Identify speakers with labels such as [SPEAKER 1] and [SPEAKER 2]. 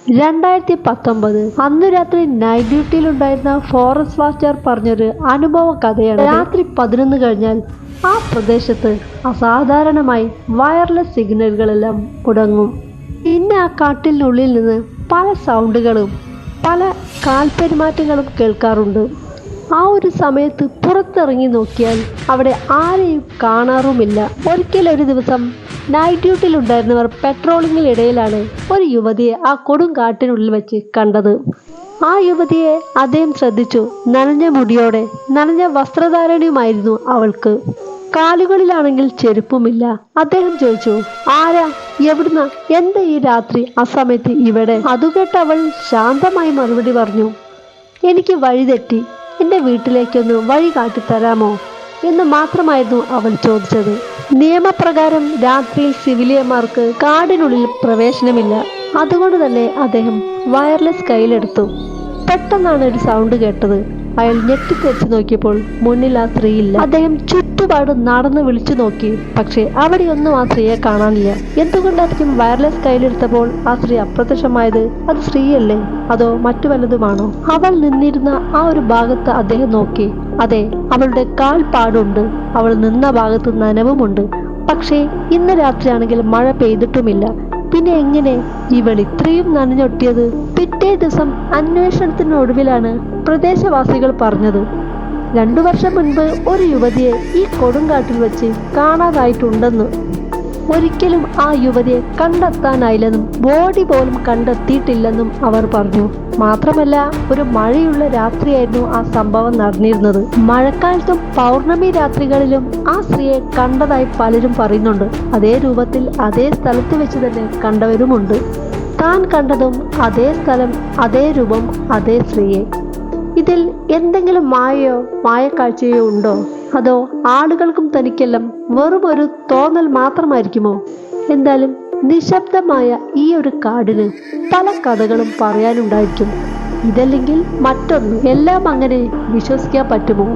[SPEAKER 1] 2019 അന്ന് രാത്രി night ഡ്യൂട്ടിയിലുണ്ടായിരുന്ന forest watcher പറഞ്ഞൊരു അനുഭവ കഥയാണ്. രാത്രി 11 കഴിഞ്ഞാൽ ആ പ്രദേശത്ത് അസാധാരണമായി വയർലെസ് സിഗ്നലുകളെല്ലാം മുടങ്ങും. പിന്നെ ആ കാട്ടിനുള്ളിൽ നിന്ന് പല സൗണ്ടുകളും പല കാൽപെരുമാറ്റങ്ങളും കേൾക്കാറുണ്ട്. ആ ഒരു സമയത്ത് പുറത്തിറങ്ങി നോക്കിയാൽ അവിടെ ആരെയും കാണാറുമില്ല. ഒരിക്കലൊരു ദിവസം നൈറ്റ് ഡ്യൂട്ടിയിലുണ്ടായിരുന്നവർ പെട്രോളിങ്ങിനിടയിലാണ് ഒരു യുവതിയെ ആ കൊടും കാട്ടിനുള്ളിൽ വെച്ച് കണ്ടത്. ആ യുവതിയെ അദ്ദേഹം ശ്രദ്ധിച്ചു. നനഞ്ഞ മുടിയോടെ നനഞ്ഞ വസ്ത്രധാരണയുമായിരുന്നു അവൾക്ക്. കാലുകളിലാണെങ്കിൽ ചെരുപ്പുമില്ല. അദ്ദേഹം ചോദിച്ചു, ആരാ, എവിടുന്ന, എന്താ ഈ രാത്രി അസമയത്ത് ഇവിടെ? അതുകേട്ട് അവൾ ശാന്തമായി മറുപടി പറഞ്ഞു, എനിക്ക് വഴി തെറ്റി, എൻ്റെ വീട്ടിലേക്കൊന്ന് വഴി കാട്ടിത്തരാമോ എന്ന് മാത്രമായിരുന്നു അവൾ ചോദിച്ചത്. നിയമപ്രകാരം രാത്രിയിൽ സിവിലിയന്മാർക്ക് കാടിനുള്ളിൽ പ്രവേശനമില്ല. അതുകൊണ്ട് തന്നെ അദ്ദേഹം വയർലെസ് കയ്യിലെടുത്തു. പെട്ടെന്നാണ് ഒരു സൗണ്ട് കേട്ടത്. അയാൾ ഞെട്ടിത്തെറിച്ച് നോക്കിയപ്പോൾ മുന്നിൽ ആ സ്ത്രീയില്ല. അദ്ദേഹം ചുറ്റുപാട് നടന്ന് വിളിച്ചു നോക്കി, പക്ഷെ അവിടെയൊന്നും ആ സ്ത്രീയെ കാണാനില്ല. എന്തുകൊണ്ടായിരിക്കും വയർലെസ് കയ്യിലെടുത്തപ്പോൾ ആ സ്ത്രീ അപ്രത്യക്ഷമായത്? അത് സ്ത്രീയല്ലേ, അതോ മറ്റു വല്ലതുമാണോ? അവൾ നിന്നിരുന്ന ആ ഒരു ഭാഗത്ത് അദ്ദേഹം നോക്കി. അതെ, അവളുടെ കാൽപ്പാടുണ്ട്. അവൾ നിന്ന ഭാഗത്ത് നനവുമുണ്ട്. പക്ഷേ ഇന്ന് രാത്രിയാണെങ്കിൽ മഴ പെയ്തിട്ടുമില്ല. പിന്നെ എങ്ങനെ ഇവൾ ഇത്രയും നനഞ്ഞൊട്ടിയത്? പിറ്റേ ദിവസം അന്വേഷണത്തിനൊടുവിലാണ് പ്രദേശവാസികൾ പറഞ്ഞത്, 2 വർഷം മുൻപ് ഒരു യുവതിയെ ഈ കൊടുങ്കാട്ടിൽ വെച്ച് കാണാതായിട്ടുണ്ടെന്ന്. ഒരിക്കലും ആ യുവതിയെ കണ്ടെത്താനായില്ലെന്നും ബോഡി പോലും കണ്ടെത്തിയിട്ടില്ലെന്നും അവർ പറഞ്ഞു. മാത്രമല്ല, ഒരു മഴയുള്ള രാത്രിയായിരുന്നു ആ സംഭവം നടന്നിരുന്നത്. മഴക്കാലത്തും പൗർണമി രാത്രികളിലും ആ സ്ത്രീയെ കണ്ടതായി പലരും പറയുന്നുണ്ട്. അതേ രൂപത്തിൽ അതേ സ്ഥലത്ത് വെച്ച് തന്നെ കണ്ടവരുമുണ്ട്. താൻ കണ്ടതും അതേ സ്ഥലം, അതേ രൂപം, അതേ സ്ത്രീയെ. ഇതിൽ എന്തെങ്കിലും മായയോ മായക്കാഴ്ചയോ ഉണ്ടോ? അതോ ആളുകൾക്കും തനിക്കെല്ലാം വെറും ഒരു തോന്നൽ മാത്രമായിരിക്കുമോ? എന്തായാലും നിശബ്ദമായ ഈ ഒരു കാടിന് പല കഥകളും പറയാനുണ്ടായിരിക്കും. ഇതല്ലെങ്കിൽ മറ്റൊന്ന്. എല്ലാം അങ്ങനെ വിശ്വസിക്കാൻ പറ്റുമോ?